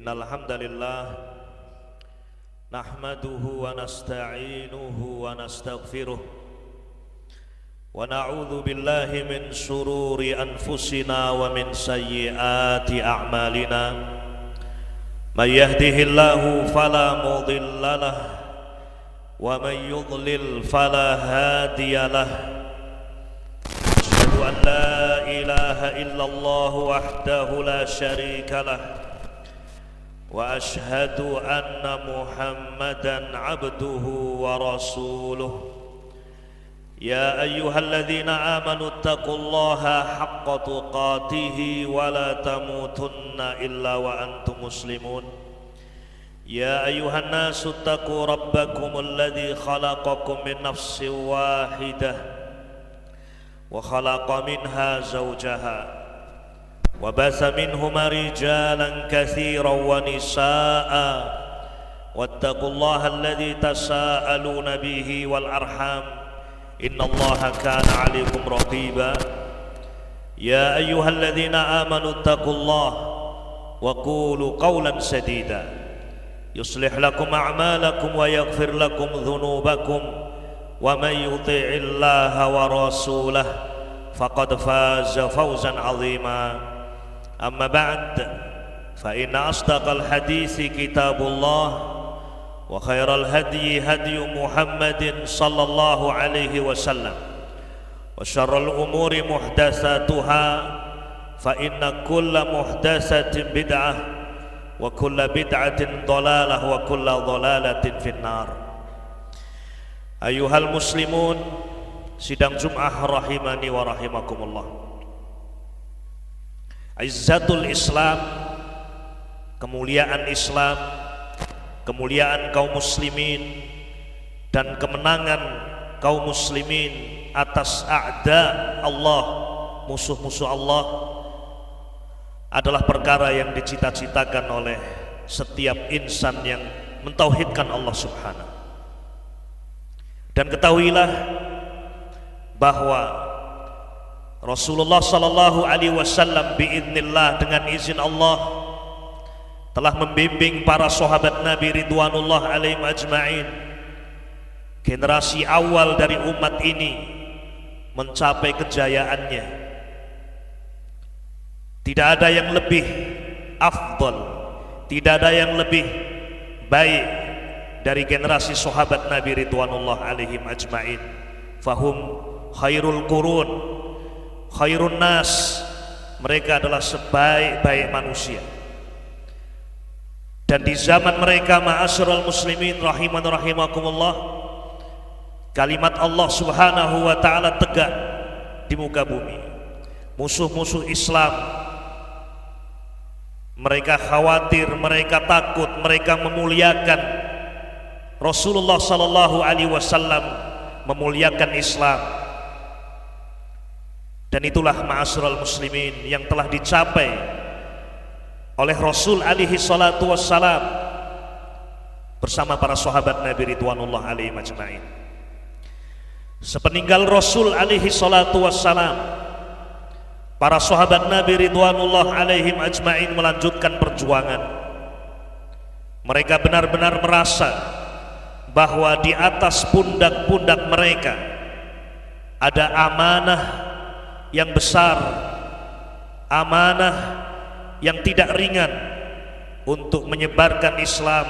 Innal hamdalillah nahmaduhu wa nasta'inuhu wa nastaghfiruh wa na'udzu billahi min shururi anfusina wa min sayyiati a'malina. May yahdihillahu fala mudilla lahu wa may yudlil fala hadiya lahu. Asyhadu an la ilaha illallah wahdahu la syarika lahu wa ashhadu anna Muhammadan abduhu wa rasuluh. Ya ayyuhalladzina amanu taqullaha haqqa tuqatih wa la tamutunna illa wa antum muslimun. Ya ayyuhan nasu taqu rabbakumul ladzi khalaqakum min nafsin wahidah wa khalaqa minha zawjaha وبث منهما رجالا كثيرا ونساء واتقوا الله الذي تساءلون به والأرحام إن الله كان عليكم رقيبا. يا أيها الذين آمنوا اتقوا الله وقولوا قولا سديدا يصلح لكم أعمالكم ويغفر لكم ذنوبكم ومن يطع الله ورسوله فقد فاز فوزا عظيما. أما بعد فإن أصدق الحديث كتاب الله وخير الهدي هدي محمد صلى الله عليه وسلم وشر الأمور محدثاتها فإن كل محدثة بدعة وكل بدعة ضلالة وكل ضلالة في النار. أيها المسلمون, sidang Jum'ah rahimani wa rahimakumullah. Izzatul Islam, kemuliaan Islam, kemuliaan kaum muslimin dan kemenangan kaum muslimin atas a'da Allah, musuh-musuh Allah, adalah perkara yang dicita-citakan oleh setiap insan yang mentauhidkan Allah Subhanahu. Dan ketahuilah bahwa Rasulullah sallallahu alaihi wasallam biidznillah, dengan izin Allah, telah membimbing para sahabat Nabi ridwanullah alaihim ajma'in, generasi awal dari umat ini, mencapai kejayaannya. Tidak ada yang lebih afdal, tidak ada yang lebih baik dari generasi sahabat Nabi ridwanullah alaihim ajma'in. Fahum khairul qurun, khairun nas, mereka adalah sebaik-baik manusia. Dan di zaman mereka, ma'asyiral muslimin rahiman rahimakumullah, kalimat Allah Subhanahu wa ta'ala tegak di muka bumi. Musuh-musuh Islam, mereka khawatir, mereka takut, mereka memuliakan Rasulullah sallallahu alaihi wasallam, memuliakan Islam. Dan itulah ma'asyiral muslimin yang telah dicapai oleh Rasul alaihi salatu wassalam bersama para sahabat Nabi ridwanullah alaihi majma'in. Sepeninggal Rasul alaihi salatu wassalam, para sahabat Nabi ridwanullah alaihi majma'in melanjutkan perjuangan. Mereka benar-benar merasa bahwa di atas pundak-pundak mereka ada amanah yang besar, amanah yang tidak ringan untuk menyebarkan Islam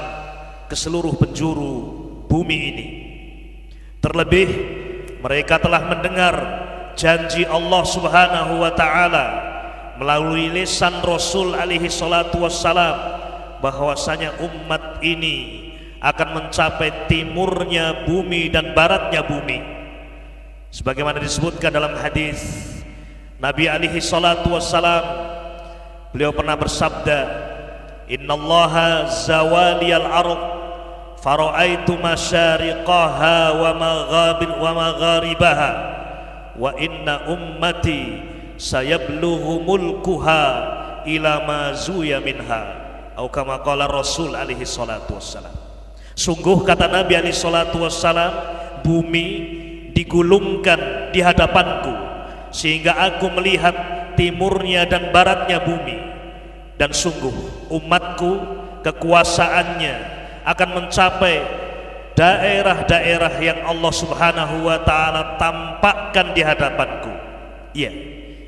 ke seluruh penjuru bumi ini. Terlebih mereka telah mendengar janji Allah Subhanahu wa ta'ala melalui lisan Rasul alaihi salatu wassalam bahwasanya umat ini akan mencapai timurnya bumi dan baratnya bumi, sebagaimana disebutkan dalam hadis Nabi alaihi salatu wassalam. Beliau pernah bersabda, innallaha zawaliyal ardh fara'aitu masyariqaha wa magharibaha wa inna ummati sayablughu mulkuha ila ma zuya minha, atau kama qala Rasul alaihi salatu wassalam. Sungguh, kata Nabi alaihi salatu wassalam, bumi digulungkan di hadapanku sehingga aku melihat timurnya dan baratnya bumi, dan sungguh umatku kekuasaannya akan mencapai daerah-daerah yang Allah Subhanahu wa ta'ala tampakkan di hadapanku. Iya,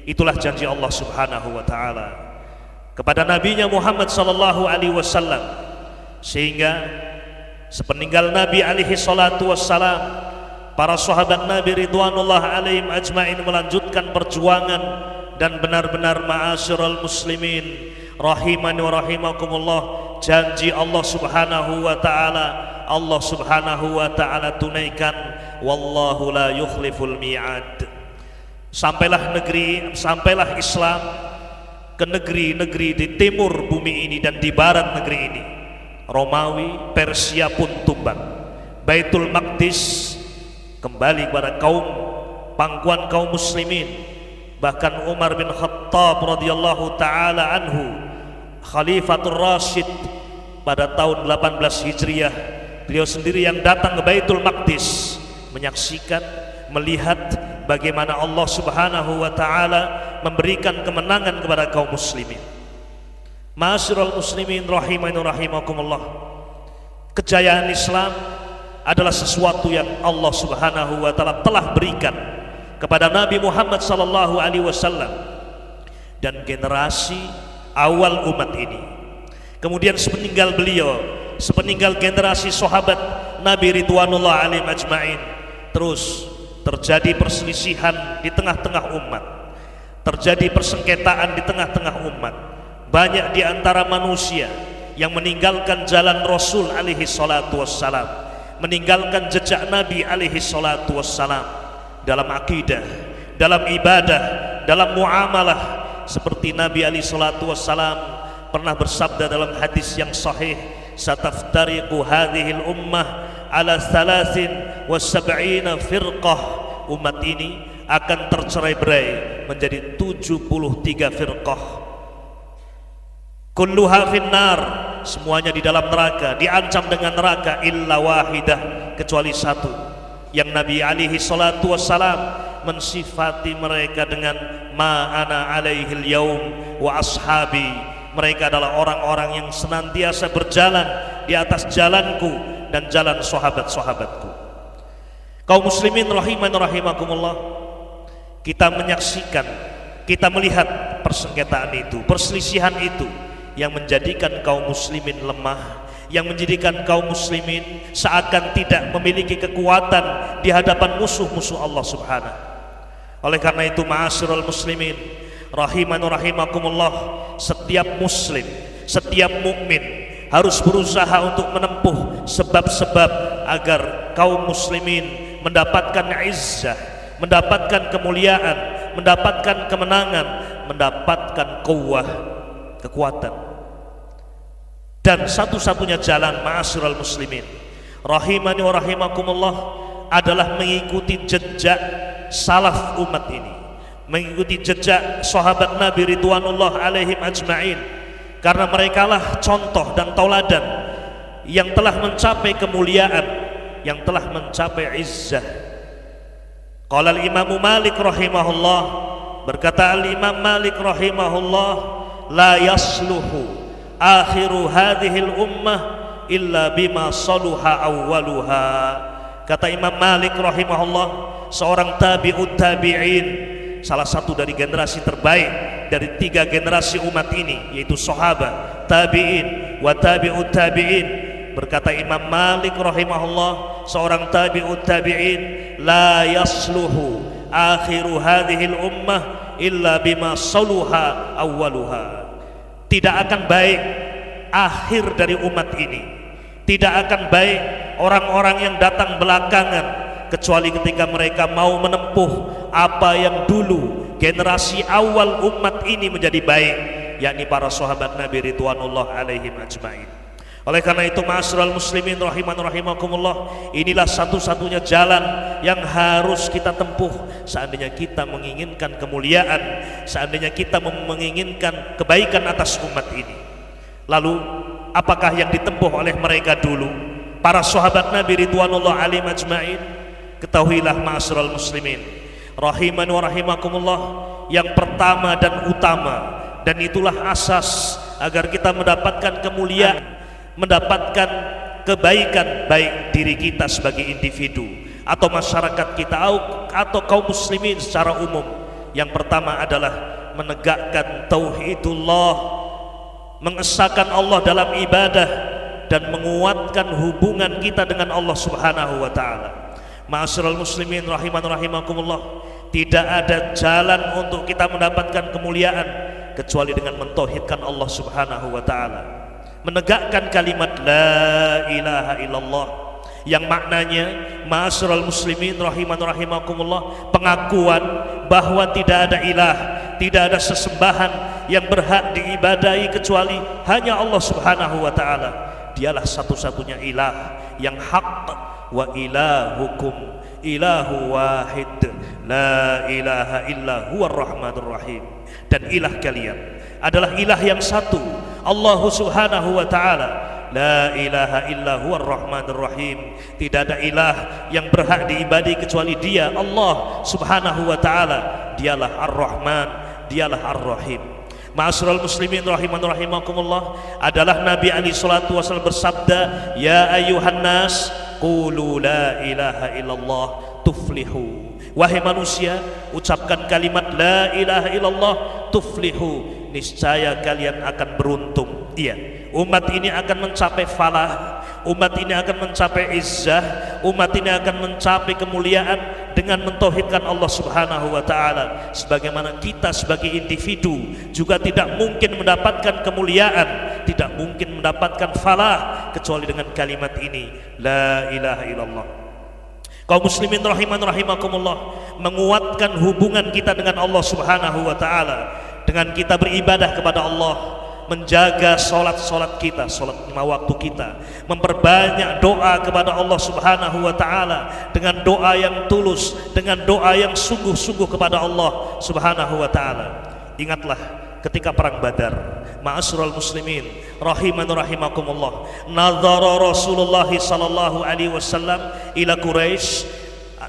itulah janji Allah Subhanahu wa ta'ala kepada nabinya Muhammad sallallahu alaihi wasallam, sehingga sepeninggal Nabi alaihi salatu wassalam, para sahabat Nabi ridwanullah alaihim ajma'in melanjutkan perjuangan, dan benar-benar ma'asyiral muslimin rahimani wa rahimakumullah, janji Allah Subhanahu wa ta'ala Allah Subhanahu wa ta'ala tunaikan, wallahu la yukhliful mi'ad. Sampailah Islam ke negeri-negeri di timur bumi ini dan di barat negeri ini. Romawi, Persia pun tumbang. Baitul Maqdis kembali kepada pangkuan kaum muslimin. Bahkan Umar bin Khattab radhiyallahu taala anhu, Khalifatul Rasyid, pada tahun 18 Hijriah, beliau sendiri yang datang ke Baitul Maqdis, menyaksikan, melihat bagaimana Allah Subhanahu wa ta'ala memberikan kemenangan kepada kaum muslimin. Ma'asyiral muslimin rahimani rahimakumullah, kejayaan Islam adalah sesuatu yang Allah Subhanahu wa ta'ala telah berikan kepada Nabi Muhammad sallallahu alaihi wasallam dan generasi awal umat ini. Kemudian sepeninggal beliau, sepeninggal generasi sahabat Nabi ridwanullah alaihim ajma'in, terus terjadi perselisihan di tengah-tengah umat, terjadi persengketaan di tengah-tengah umat. Banyak di antara manusia yang meninggalkan jalan Rasul alaihi salatu wassalam, meninggalkan jejak Nabi alaihi salatu wassalam dalam akidah, dalam ibadah, dalam muamalah. Seperti Nabi alaihi salatu wassalam pernah bersabda dalam hadis yang sahih, sataftariqu hadhil ummah ala 73 firqah. Umat ini akan tercerai-berai menjadi 73 firqah. Kulluha finnar, semuanya di dalam neraka, diancam dengan neraka, illa wahidah, kecuali satu, yang Nabi alaihi salatu wassalam mensifati mereka dengan ma ana alaihil yaum wa ashabi. Mereka adalah orang-orang yang senantiasa berjalan di atas jalanku dan jalan sahabat-sahabatku. Kaum muslimin rahimani rahimakumullah, kita menyaksikan, kita melihat persengketaan itu, perselisihan itu yang menjadikan kaum muslimin lemah, yang menjadikan kaum muslimin seakan tidak memiliki kekuatan di hadapan musuh-musuh Allah Subhanahu. Oleh karena itu, ma'asyiral muslimin rahimani rahimakumullah, setiap muslim, setiap mukmin harus berusaha untuk menempuh sebab-sebab agar kaum muslimin mendapatkan izzah, mendapatkan kemuliaan, mendapatkan kemenangan, mendapatkan quwwah, kekuatan. Dan satu-satunya jalan, ma'asyiral muslimin rahimani wa rahimakumullah, adalah mengikuti jejak salaf umat ini, mengikuti jejak sahabat Nabi ridwanullah alaihim ajma'in, karena merekalah contoh dan tauladan yang telah mencapai kemuliaan, yang telah mencapai izzah. Qala al-Imam Malik rahimahullah, berkata al-Imam Malik rahimahullah, la yasluhu akhiru hadhil ummah illa bima saluha awwaluha. Kata Imam Malik rahimahullah, seorang tabi'ut tabi'in, salah satu dari generasi terbaik dari 3 generasi umat ini, yaitu sahabat, tabi'in, wa tabi'ut tabi'in. Berkata Imam Malik rahimahullah, seorang tabi'ut tabi'in, la yasluhu akhiru hadhil ummah illa bima saluha awwaluha. Tidak akan baik akhir dari umat ini, tidak akan baik orang-orang yang datang belakangan, kecuali ketika mereka mau menempuh apa yang dulu generasi awal umat ini menjadi baik, yakni para sahabat Nabi ridwanullah alaihim ajma'in. Oleh karena itu, ma'asyiral muslimin rahimani rahimakumullah, inilah satu-satunya jalan yang harus kita tempuh seandainya kita menginginkan kemuliaan, seandainya kita menginginkan kebaikan atas umat ini. Lalu apakah yang ditempuh oleh mereka dulu, para sahabat Nabi ridwanullah alaihim ajma'in? Ketahuilah ma'asyiral muslimin rahimani wa rahimakumullah, yang pertama dan utama, dan itulah asas agar kita mendapatkan kemuliaan, mendapatkan kebaikan, baik diri kita sebagai individu atau masyarakat kita atau kaum muslimin secara umum. Yang pertama adalah menegakkan tauhidullah, mengesahkan Allah dalam ibadah dan menguatkan hubungan kita dengan Allah Subhanahu wa taala. Ma'asyiral muslimin rahiman rahimakumullah, tidak ada jalan untuk kita mendapatkan kemuliaan kecuali dengan mentauhidkan Allah Subhanahu wa taala, menegakkan kalimat la ilaha illallah, yang maknanya ma'asyiral muslimin rahiman rahimakumullah, pengakuan bahwa tidak ada ilah, tidak ada sesembahan yang berhak diibadahi kecuali hanya Allah Subhanahu wa taala. Dialah satu-satunya ilah yang hak, wa ilahukum ilahu wahid la ilaha illa huwar rahmanur rahim. Dan ilah kalian adalah ilah yang satu, Allah Subhanahu wa taala. La ilaha illa huwar rahmanur rahim. Tidak ada ilah yang berhak diibadahi kecuali Dia, Allah Subhanahu wa taala. Dialah Ar-Rahman, dialah Ar-Rahim. Ma'asyiral muslimin rahiman rahimakumullah, adalah Nabi alaihi salatu wasallam bersabda, ya ayuhan nas qulu la ilaha illallah tuflihu. Wahai manusia, ucapkan kalimat la ilaha illallah tuflihu, niscaya kalian akan beruntung. Iya, umat ini akan mencapai falah, umat ini akan mencapai izzah, umat ini akan mencapai kemuliaan dengan mentauhidkan Allah Subhanahu wa taala. Sebagaimana kita sebagai individu juga tidak mungkin mendapatkan kemuliaan, tidak mungkin mendapatkan falah kecuali dengan kalimat ini, la ilaha illallah. Kaum muslimin rahiman rahimakumullah, menguatkan hubungan kita dengan Allah Subhanahu wa taala dengan kita beribadah kepada Allah, menjaga solat kita, solat 5 waktu kita, memperbanyak doa kepada Allah Subhanahu wa taala dengan doa yang tulus, dengan doa yang sungguh-sungguh kepada Allah Subhanahu wa taala. Ingatlah ketika perang Badar, ma'asyiral muslimin rahiman rahimakumullah, nazara Rasulullah sallallahu alaihi wasallam ila Quraisy,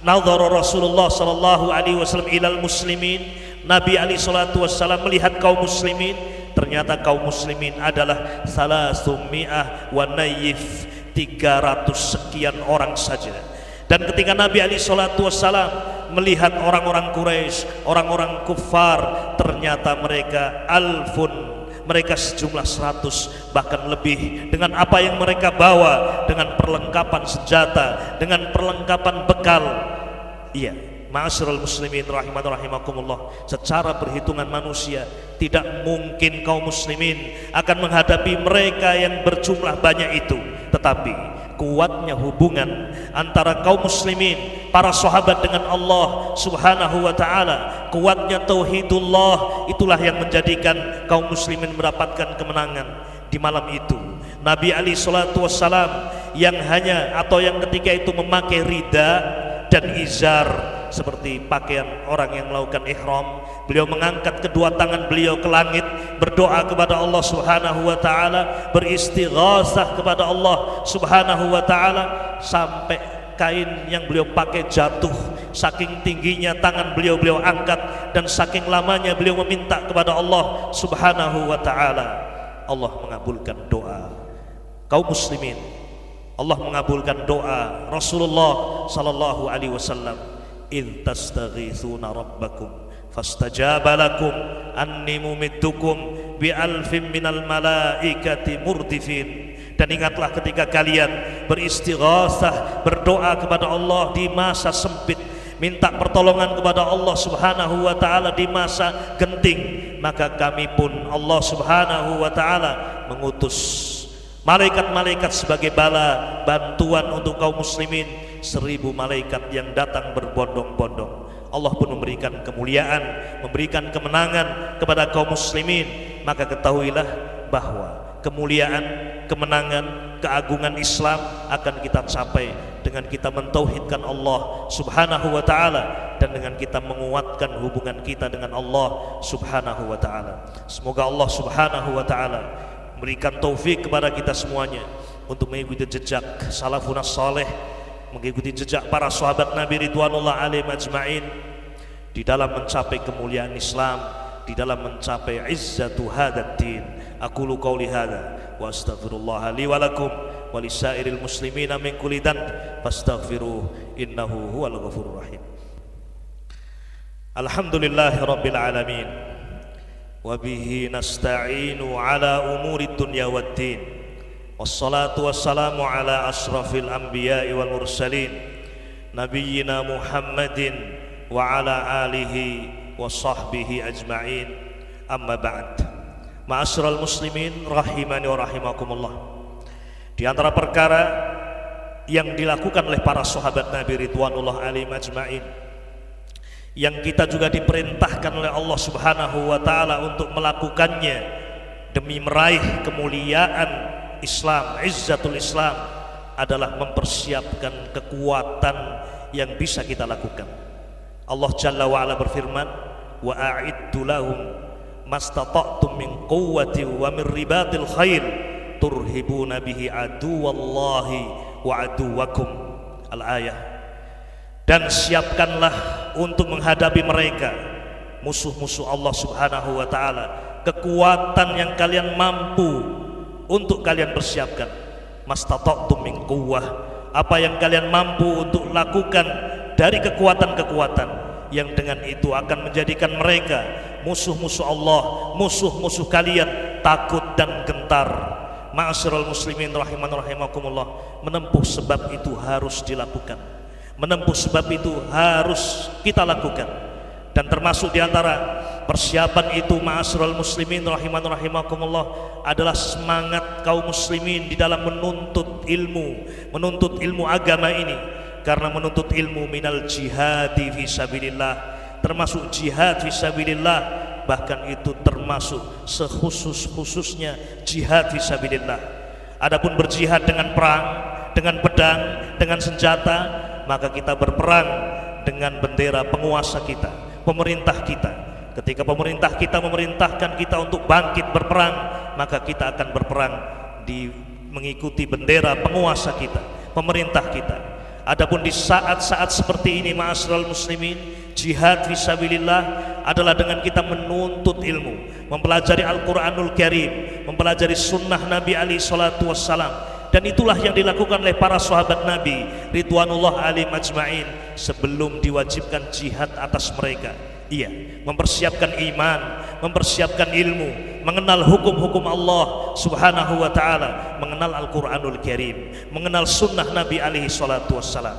nazara Rasulullah sallallahu alaihi wasallam ilal muslimin. Nabi alaihi salatu wasallam melihat kaum muslimin, ternyata kaum muslimin adalah 300 wa nayyif, 300 sekian orang saja. Dan ketika Nabi alaihi salatu wassalam melihat orang-orang Quraisy, orang-orang kufar, ternyata mereka alfun, mereka sejumlah 100 bahkan lebih, dengan apa yang mereka bawa, dengan perlengkapan senjata, dengan perlengkapan bekal. Iya, ma'asyiral muslimin rahiman rahimakumullah, secara perhitungan manusia tidak mungkin kaum muslimin akan menghadapi mereka yang berjumlah banyak itu. Tetapi kuatnya hubungan antara kaum muslimin, para sahabat dengan Allah Subhanahu wa taala, kuatnya tauhidullah, itulah yang menjadikan kaum muslimin mendapatkan kemenangan di malam itu. Nabi alaihi salatu wassalam yang hanya atau yang ketika itu memakai rida dan izar seperti pakaian orang yang melakukan ihram, beliau mengangkat kedua tangan beliau ke langit, berdoa kepada Allah Subhanahu wa taala, beristighatsah kepada Allah Subhanahu wa taala, sampai kain yang beliau pakai jatuh, saking tingginya tangan beliau angkat, dan saking lamanya beliau meminta kepada Allah Subhanahu wa taala. Allah mengabulkan doa kaum muslimin, Allah mengabulkan doa Rasulullah sallallahu alaihi wasallam, id tastaghithuna rabbakum fastajaba lakum anni mumiddukum bi alfin minal malaikati murdifin. Dan ingatlah ketika kalian beristighatsah, berdoa kepada Allah di masa sempit, minta pertolongan kepada Allah Subhanahu wa taala di masa genting, maka kami pun Allah Subhanahu wa taala mengutus malaikat-malaikat sebagai bala bantuan untuk kaum muslimin, 1000 malaikat yang datang berbondong-bondong. Allah pun memberikan kemuliaan, memberikan kemenangan kepada kaum muslimin. Maka ketahuilah bahwa kemuliaan, kemenangan, keagungan Islam akan kita capai dengan kita mentauhidkan Allah Subhanahu wa taala dan dengan kita menguatkan hubungan kita dengan Allah Subhanahu wa taala. Semoga Allah Subhanahu wa taala memberikan taufik kepada kita semuanya untuk mengikuti jejak salafun saleh, mengikuti jejak para sahabat Nabi ridwanullah alaihim ajma'in di dalam mencapai kemuliaan Islam, di dalam mencapai izzatu hadzal din. Aqulu qawli hadza wa astaghfirullah li wa lakum wa lisairil muslimina min kulli dhanb fastaghfiruhu innahu huwal ghafurur rahim. Alhamdulillahirabbil alamin wa bihi nasta'inu ala umuri dunya waddin. Wassalatu wassalamu ala asrafil anbiya'i wal mursalin nabiyyina Muhammadin wa ala alihi wa sahbihi ajma'in. Amma ba'd. Ma'asyiral muslimin rahimani wa rahimakumullah. Di antara perkara yang dilakukan oleh para sahabat Nabi ridwanullah alaihim ajma'in, yang kita juga diperintahkan oleh Allah Subhanahu wa taala untuk melakukannya demi meraih kemuliaan Islam, izzatul Islam, adalah mempersiapkan kekuatan yang bisa kita lakukan. Allah Jalla wa ala berfirman, wa a'iddu lahum mastata'tum min quwwati wa min ribatil khair turhibuna bihi aduwallahi wa aduwakum. Al-ayah. Dan siapkanlah untuk menghadapi mereka, musuh-musuh Allah Subhanahu wa ta'ala, kekuatan yang kalian mampu untuk kalian persiapkan. Mastata'tum min quwwah, apa yang kalian mampu untuk lakukan dari kekuatan-kekuatan yang dengan itu akan menjadikan mereka, musuh-musuh Allah, musuh-musuh kalian, takut dan gentar. Ma'asyiral muslimin rahiman rahimakumullah, menempuh sebab itu harus dilakukan. Menempuh sebab itu harus kita lakukan. Dan termasuk diantara persiapan itu, ma'asyiral muslimin rahiman rahimakumullah, adalah semangat kaum muslimin di dalam menuntut ilmu agama ini. Karena menuntut ilmu minal jihadi fisabilillah, termasuk jihad fisabilillah, bahkan itu termasuk sekhusus-khususnya jihad fisabilillah. Adapun berjihad dengan perang, dengan pedang, dengan senjata, maka kita berperang dengan bendera penguasa kita, pemerintah kita. Ketika pemerintah kita memerintahkan kita untuk bangkit berperang, maka kita akan berperang mengikuti bendera penguasa kita, pemerintah kita. Adapun di saat-saat seperti ini, ma'asyiral muslimin, jihad fisabilillah adalah dengan kita menuntut ilmu, mempelajari Al-Quranul Karim, mempelajari sunnah Nabi alaihi salatu wassalam. Dan itulah yang dilakukan oleh para sahabat Nabi ridwanullah alaihim ajma'in sebelum diwajibkan jihad atas mereka. Iya, mempersiapkan iman, mempersiapkan ilmu, mengenal hukum-hukum Allah Subhanahu wa ta'ala, mengenal Al-Quranul Karim, mengenal sunnah Nabi alaihi salatu wassalam.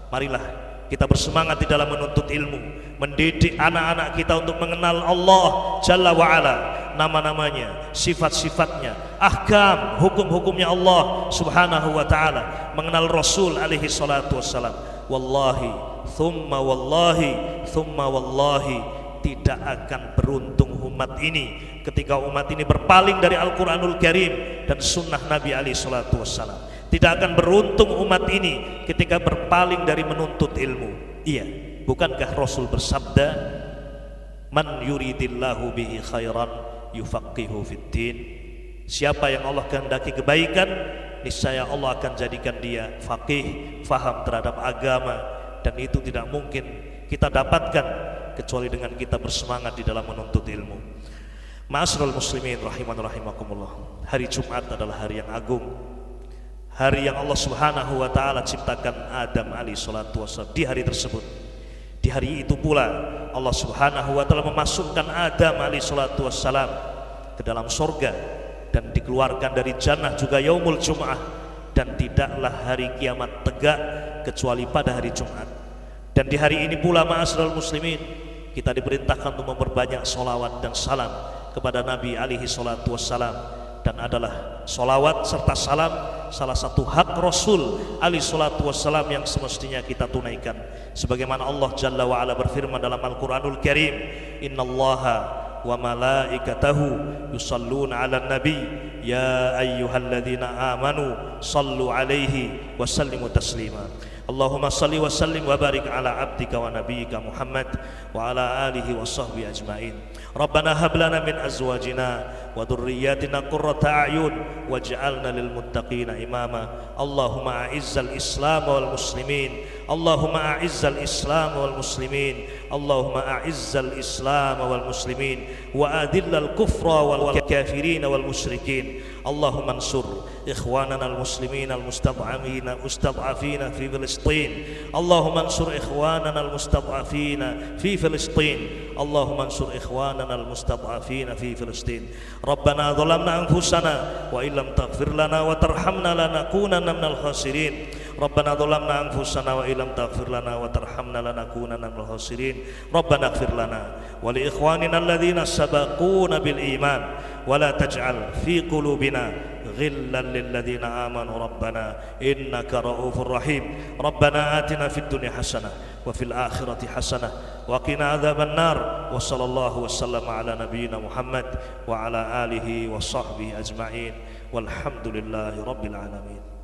Marilah kita bersemangat di dalam menuntut ilmu, mendidik anak-anak kita untuk mengenal Allah Jalla wa'ala, nama-namanya, sifat-sifatnya, ahkam, hukum-hukumnya Allah Subhanahu wa ta'ala, mengenal Rasul alaihi salatu wassalam. Wallahi, thumma wallahi, tidak akan beruntung umat ini ketika umat ini berpaling dari Al-Quranul Karim dan sunnah Nabi alaihi salatu wassalam. Tidak akan beruntung umat ini ketika berpaling dari menuntut ilmu. Iya, bukankah Rasul bersabda, man yuridillahu bihi khairan yufaqihu fiddin. Siapa yang Allah kehendaki kebaikan, niscaya Allah akan jadikan dia faqih, faham terhadap agama. Dan itu tidak mungkin kita dapatkan kecuali dengan kita bersemangat di dalam menuntut ilmu. Ma'asyiral muslimin rahiman rahimakumullah, hari Jumat adalah hari yang agung, hari yang Allah Subhanahu wa ta'ala ciptakan Adam alaihi salatu wassalam. Di hari tersebut, di hari itu pula Allah Subhanahu wa ta'ala memasukkan Adam alaihi salatu wassalam ke dalam surga dan dikeluarkan dari jannah juga yaumul Jum'ah. Dan tidaklah hari kiamat tegak kecuali pada hari Jumat. Dan di hari ini pula, ma'asyiral muslimin, kita diperintahkan untuk memperbanyak solawat dan salam kepada Nabi alaihi salatu wassalam. Dan adalah solawat serta salam salah satu hak Rasul alaihi salatu wassalam yang semestinya kita tunaikan. Sebagaimana Allah Jalla wa'ala berfirman dalam Al-Quranul Karim, innallaha wa malaikatahu yusalluna ala nabi ya ayyuhalladzina amanu sallu alaihi wa sallimu taslima. Allahumma salli wa sallim wa barik ala abdika wa nabiyyika Muhammad wa ala alihi wa sahbihi ajma'in. Rabbana hab lana min azwajina wa dhurriyyatina qurrata a'yun waj'alna lil muttaqina imama. Allahumma a'izzal islam wal muslimin, Allahumma a'izzal Islam wal muslimin, Allahumma a'izzal Islam wal muslimin wa adillal kufra wal kafirin wal musyrikin. Allahumma ansur ikhwanana al muslimin al mustad'afina fi Filistin. Allahumma ansur ikhwanana al mustad'afina fi Filistin. Allahumma ansur ikhwanana al mustad'afina fi Filistin. Rabbana dhalamna anfusana wa illam taghfir lana wa tarhamna lanakunanna minal khasirin. Rabbana dhalamna anfusana wa illam taghfir lana wa tarhamna lanakunanna minal khasirin. Rabbana ighfir lana wa li ikhwanina alladhina sabaquna bil iman wa la taj'al fi qulubina ghillan lil ladzina amanu rabbana innaka ra'ufur rahim. Rabbana atina fid dunya hasanah wa fil akhirati hasanah wa qina adzaban nar. Wa sallallahu wasallama ala nabiyyina Muhammad wa ala alihi wa sahbihi ajma'in walhamdulillahi rabbil alamin.